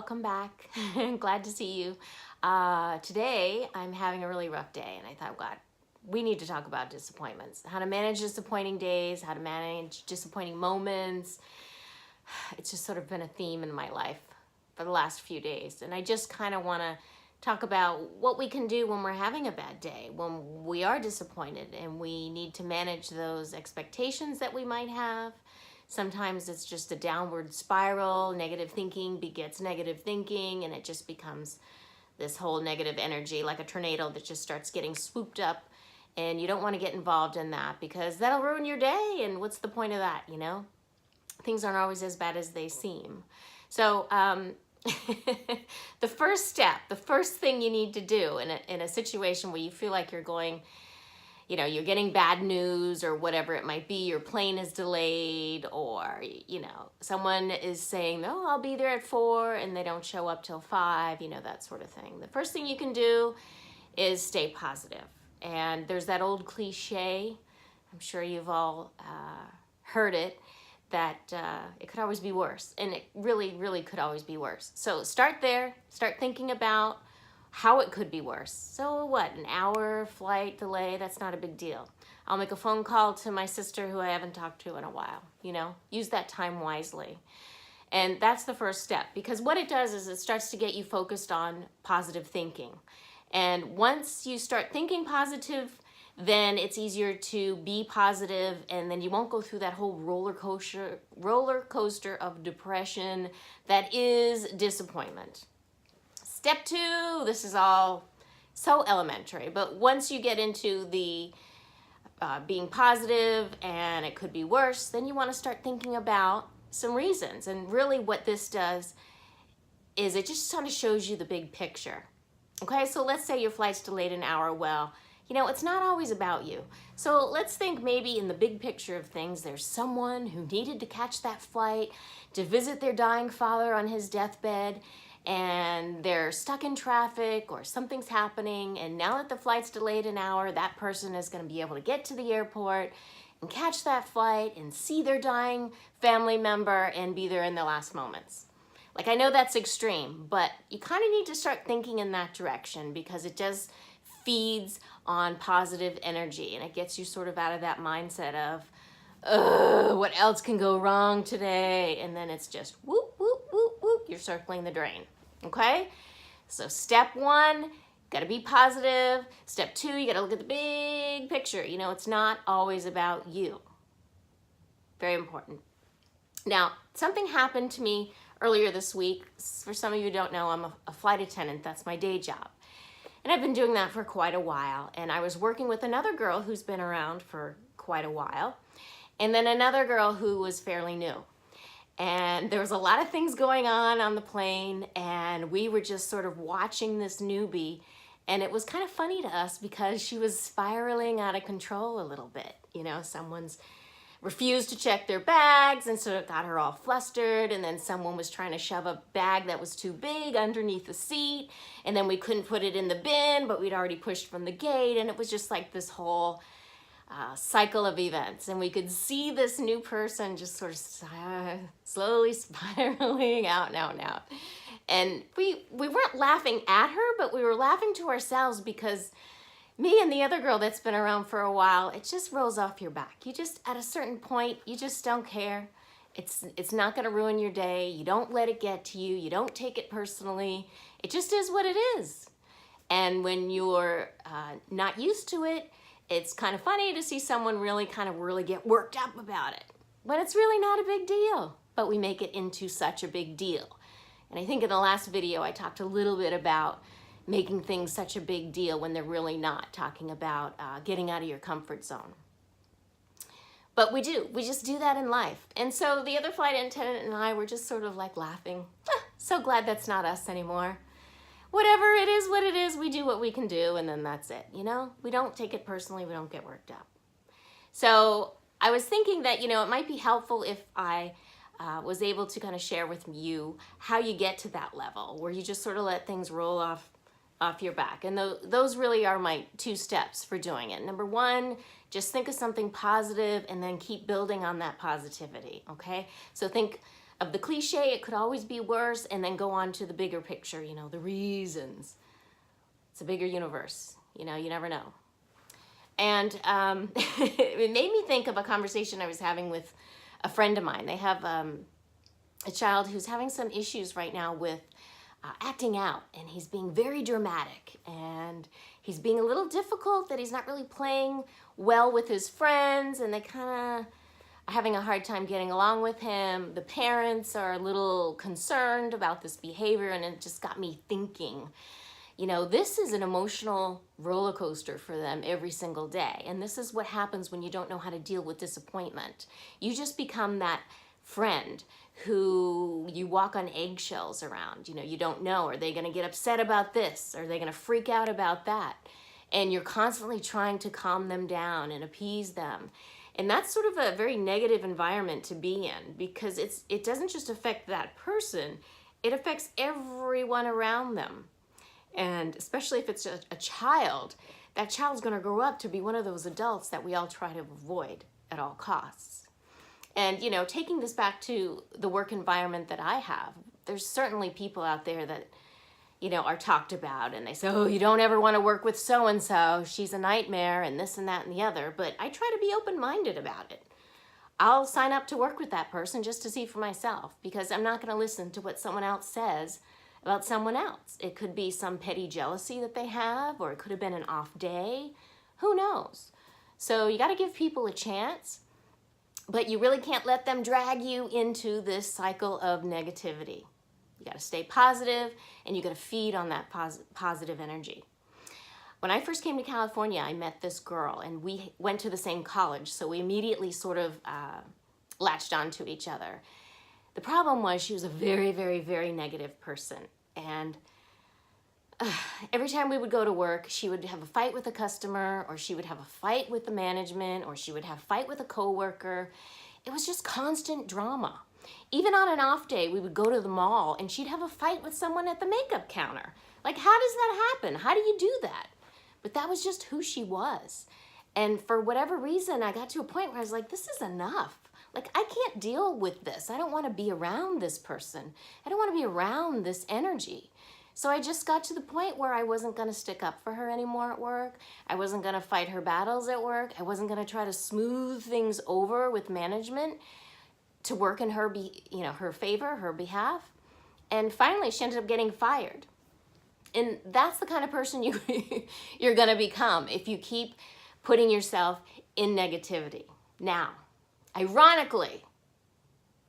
welcome back. Glad to see you. Today, I'm having a really rough day, and I thought, God, we need to talk about disappointments. How to manage disappointing days, how to manage disappointing moments. It's just sort of been a theme in my life for the last few days, and I just kind of want to talk about what we can do when we're having a bad day, when we are disappointed, and we need to manage those expectations that we might have. Sometimes it's just a downward spiral. Negative thinking begets negative thinking, and it just becomes this whole negative energy like a tornado that just starts getting swooped up, and you don't want to get involved in that because that'll ruin your day, and what's the point of that, you know? Things aren't always as bad as they seem. So the first step, the first thing you need to do in a situation where you feel like you're going, you know, you're getting bad news or whatever it might be, your plane is delayed, or, you know, someone is saying, no, I'll be there at 4 and they don't show up till 5, you know, that sort of thing. The first thing you can do is stay positive. And there's that old cliche, I'm sure you've all heard it, that it could always be worse. And it really, really could always be worse. So start there, start thinking about how it could be worse. So what, an hour flight delay, that's not a big deal. I'll make a phone call to my sister who I haven't talked to in a while, you know, use that time wisely. And that's the first step, because what it does is it starts to get you focused on positive thinking. And once you start thinking positive, then it's easier to be positive, and then you won't go through that whole roller coaster of depression that is disappointment. Step 2, this is all so elementary, but once you get into the being positive and it could be worse, then you want to start thinking about some reasons. And really what this does is it just sort of shows you the big picture. Okay, so let's say your flight's delayed an hour. Well, you know, it's not always about you. So let's think maybe in the big picture of things, there's someone who needed to catch that flight to visit their dying father on his deathbed, and they're stuck in traffic or something's happening, and now that the flight's delayed an hour, that person is going to be able to get to the airport and catch that flight and see their dying family member and be there in the last moments. Like, I know that's extreme, but you kind of need to start thinking in that direction, because it just feeds on positive energy, and it gets you sort of out of that mindset of, what else can go wrong today? And then it's just whoop, whoop, whoop, whoop, you're circling the drain, okay? So step 1, gotta be positive. Step 2, you gotta look at the big picture. You know, it's not always about you. Very important. Now, something happened to me earlier this week. For some of you who don't know, I'm a flight attendant. That's my day job. And I've been doing that for quite a while. And I was working with another girl who's been around for quite a while, and then another girl who was fairly new. And there was a lot of things going on the plane, and we were just sort of watching this newbie, and it was kind of funny to us because she was spiraling out of control a little bit. You know, someone's refused to check their bags, and so it got her all flustered, and then someone was trying to shove a bag that was too big underneath the seat, and then we couldn't put it in the bin, but we'd already pushed from the gate, and it was just like this whole cycle of events. And we could see this new person just sort of slowly spiraling out and out and out. And we weren't laughing at her, but we were laughing to ourselves, because me and the other girl that's been around for a while, it just rolls off your back. You just, at a certain point, you just don't care. It's not going to ruin your day. You don't let it get to you. You don't take it personally. It just is what it is. And when you're not used to it, it's kind of funny to see someone really get worked up about it. But it's really not a big deal. But we make it into such a big deal. And I think in the last video, I talked a little bit about making things such a big deal when they're really not, talking about getting out of your comfort zone. But we just do that in life. And so the other flight attendant and I were just sort of like laughing. So glad that's not us anymore. Whatever it is, what it is, we do what we can do, and then that's it, you know? We don't take it personally, we don't get worked up. So I was thinking that, you know, it might be helpful if I was able to kind of share with you how you get to that level where you just sort of let things roll off your back. And those really are my 2 steps for doing it. Number 1, just think of something positive and then keep building on that positivity, okay? So think of the cliche, it could always be worse, and then go on to the bigger picture, you know, the reasons. It's a bigger universe, you know, you never know. And it made me think of a conversation I was having with a friend of mine. They have a child who's having some issues right now with acting out, and he's being very dramatic, and he's being a little difficult, that he's not really playing well with his friends, and they kind of are having a hard time getting along with him. The parents are a little concerned about this behavior, and it just got me thinking, you know, this is an emotional roller coaster for them every single day, and this is what happens when you don't know how to deal with disappointment. You just become that friend who you walk on eggshells around. You know, you don't know, are they going to get upset about this? Are they going to freak out about that? And you're constantly trying to calm them down and appease them. And that's sort of a very negative environment to be in, because it doesn't just affect that person, it affects everyone around them. And especially if it's a child, that child's going to grow up to be one of those adults that we all try to avoid at all costs. And, you know, taking this back to the work environment that I have, there's certainly people out there that, you know, are talked about, and they say, oh, you don't ever want to work with so-and-so, she's a nightmare, and this and that and the other. But I try to be open-minded about it. I'll sign up to work with that person just to see for myself, because I'm not going to listen to what someone else says about someone else. It could be some petty jealousy that they have, or it could have been an off day. Who knows? So you got to give people a chance. But you really can't let them drag you into this cycle of negativity. You got to stay positive, and you got to feed on that positive energy. When I first came to California, I met this girl, and we went to the same college, so we immediately sort of latched onto each other. The problem was she was a very, very, very negative person, and every time we would go to work, she would have a fight with a customer, or she would have a fight with the management, or she would have a fight with a coworker. It was just constant drama. Even on an off day, we would go to the mall, and she'd have a fight with someone at the makeup counter. Like, how does that happen? How do you do that? But that was just who she was. And for whatever reason, I got to a point where I was like, this is enough. Like, I can't deal with this. I don't want to be around this person. I don't want to be around this energy. So I just got to the point where I wasn't going to stick up for her anymore at work. I wasn't going to fight her battles at work. I wasn't going to try to smooth things over with management to work in her, her favor, her behalf. And finally, she ended up getting fired. And that's the kind of person you're going to become if you keep putting yourself in negativity. Now, ironically,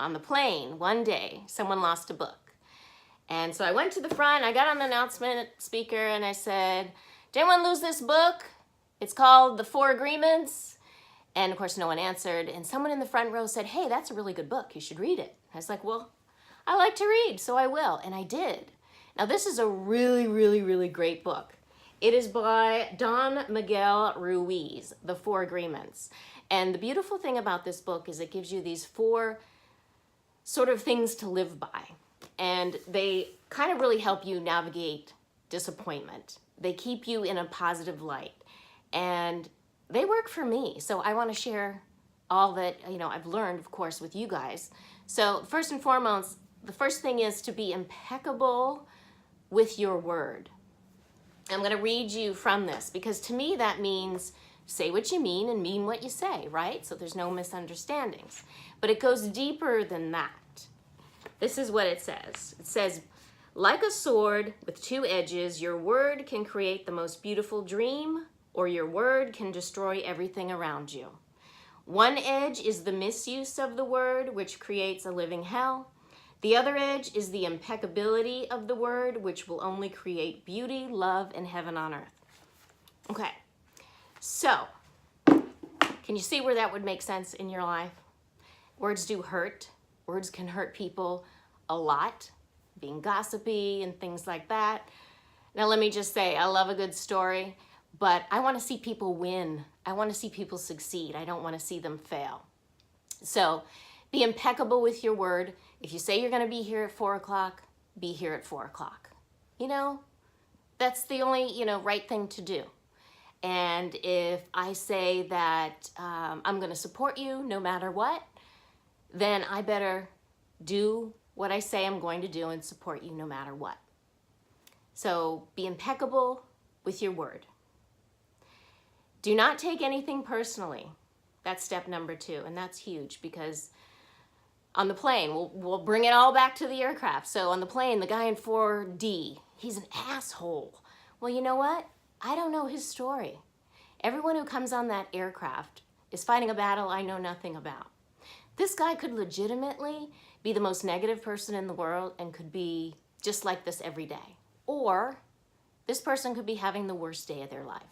on the plane one day, someone lost a book. And so I went to the front, I got on the announcement speaker, and I said, did anyone lose this book? It's called The Four Agreements. And of course, no one answered. And someone in the front row said, hey, that's a really good book. You should read it. I was like, well, I like to read, so I will. And I did. Now, this is a really, really, really great book. It is by Don Miguel Ruiz, The Four Agreements. And the beautiful thing about this book is it gives you these four sort of things to live by. And they kind of really help you navigate disappointment. They keep you in a positive light. And they work for me. So I want to share all that, I've learned, of course, with you guys. So first and foremost, the first thing is to be impeccable with your word. I'm going to read you from this, because to me that means say what you mean and mean what you say, right? So there's no misunderstandings. But it goes deeper than that. This is what it says. It says, like a sword with two edges, your word can create the most beautiful dream, or your word can destroy everything around you. One edge is the misuse of the word, which creates a living hell. The other edge is the impeccability of the word, which will only create beauty, love, and heaven on earth. Okay, so can you see where that would make sense in your life? Words do hurt. Words can hurt people a lot, being gossipy and things like that. Now, let me just say, I love a good story, but I want to see people win. I want to see people succeed. I don't want to see them fail. So be impeccable with your word. If you say you're going to be here at 4 o'clock, be here at 4 o'clock. That's the only, right thing to do. And if I say that I'm going to support you no matter what, then I better do what I say I'm going to do and support you no matter what. So be impeccable with your word. Do not take anything personally. That's step number 2, and that's huge because on the plane, we'll bring it all back to the aircraft. So on the plane, the guy in 4D, he's an asshole. Well, you know what? I don't know his story. Everyone who comes on that aircraft is fighting a battle I know nothing about. This guy could legitimately be the most negative person in the world and could be just like this every day. Or this person could be having the worst day of their life.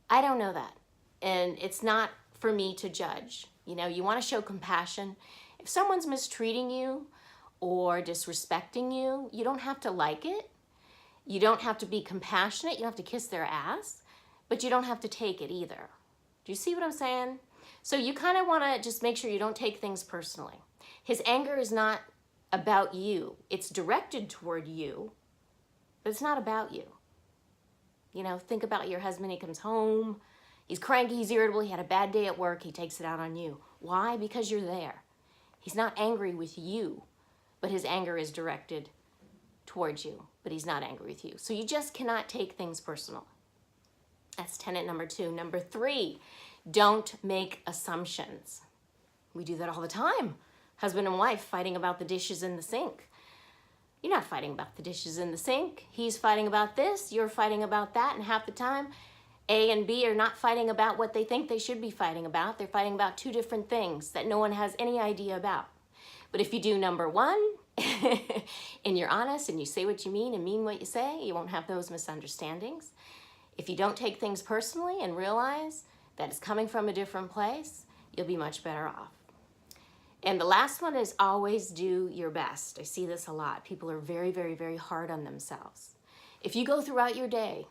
I don't know that. And it's not for me to judge. You know, you want to show compassion. If someone's mistreating you or disrespecting you, you don't have to like it. You don't have to be compassionate. You don't have to kiss their ass, but you don't have to take it either. Do you see what I'm saying? So you kind of want to just make sure you don't take things personally. His anger is not about you. It's directed toward you, but it's not about you. You know, think about your husband. He comes home. He's cranky. He's irritable. He had a bad day at work. He takes it out on you. Why? Because you're there. He's not angry with you, but his anger is directed towards you, but he's not angry with you. So you just cannot take things personal. That's tenet number 2. Number 3, don't make assumptions. We do that all the time. Husband and wife fighting about the dishes in the sink. You're not fighting about the dishes in the sink. He's fighting about this, you're fighting about that, and half the time, A and B are not fighting about what they think they should be fighting about. They're fighting about 2 different things that no one has any idea about. But if you do number 1, and you're honest and you say what you mean and mean what you say, you won't have those misunderstandings. If you don't take things personally and realize that it's coming from a different place, you'll be much better off. And the last one is always do your best. I see this a lot. People are very, very, very hard on themselves. If you go throughout your day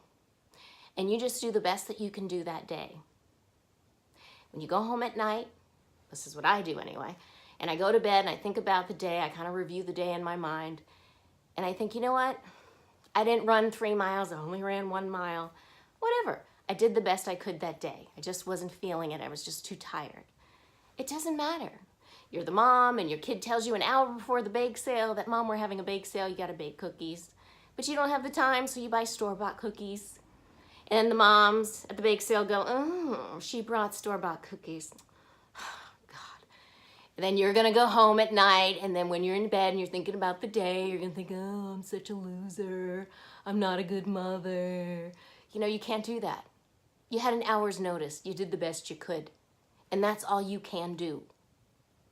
and you just do the best that you can do that day, when you go home at night, this is what I do anyway, and I go to bed and I think about the day, I kind of review the day in my mind, and I think, you know what? I didn't run 3 miles, I only ran 1 mile. Whatever. I did the best I could that day. I just wasn't feeling it. I was just too tired. It doesn't matter. You're the mom and your kid tells you an hour before the bake sale that, Mom, we're having a bake sale, you gotta bake cookies. But you don't have the time, so you buy store-bought cookies. And the moms at the bake sale go, oh, she brought store-bought cookies. God. And then you're gonna go home at night, and then when you're in bed and you're thinking about the day, you're gonna think, oh, I'm such a loser. I'm not a good mother. You know, you can't do that. You had an hour's notice. You did the best you could. And that's all you can do.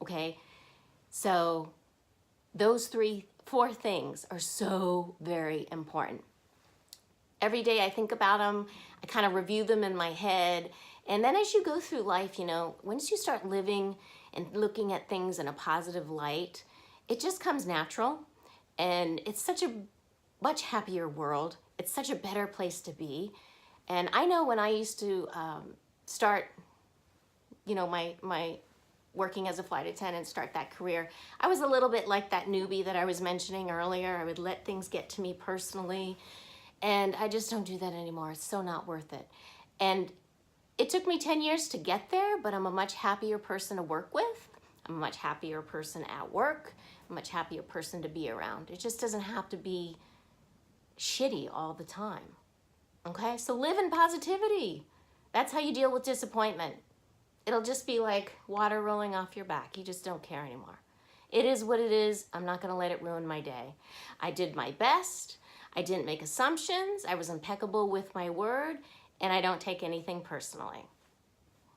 Okay? So those 4 things are so very important. Every day I think about them. I kind of review them in my head. And then as you go through life, you know, once you start living and looking at things in a positive light, it just comes natural. And it's such a much happier world. It's such a better place to be. And I know when I used to start, you know, my working as a flight attendant, start that career, I was a little bit like that newbie that I was mentioning earlier. I would let things get to me personally. And I just don't do that anymore. It's so not worth it. And it took me 10 years to get there, but I'm a much happier person to work with. I'm a much happier person at work. I'm a much happier person to be around. It just doesn't have to be shitty all the time. Okay? So live in positivity. That's how you deal with disappointment. It'll just be like water rolling off your back. You just don't care anymore. It is what it is. I'm not going to let it ruin my day. I did my best. I didn't make assumptions. I was impeccable with my word, and I don't take anything personally.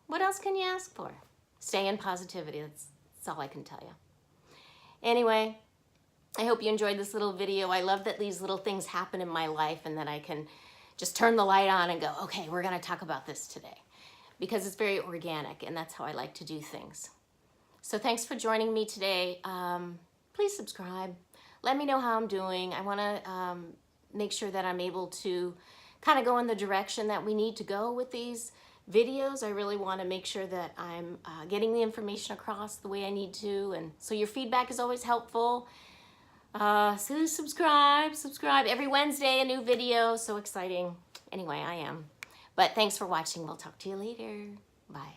What else can you ask for? Stay in positivity. That's all I can tell you. Anyway, I hope you enjoyed this little video. I love that these little things happen in my life and that I can just turn the light on and go, okay, we're going to talk about this today. Because it's very organic, and that's how I like to do things. So thanks for joining me today. Please subscribe. Let me know how I'm doing. I want to make sure that I'm able to kind of go in the direction that we need to go with these videos. I really want to make sure that I'm getting the information across the way I need to, and so your feedback is always helpful. So subscribe. Every Wednesday, a new video. So exciting. Anyway, I am. But thanks for watching. We'll talk to you later. Bye.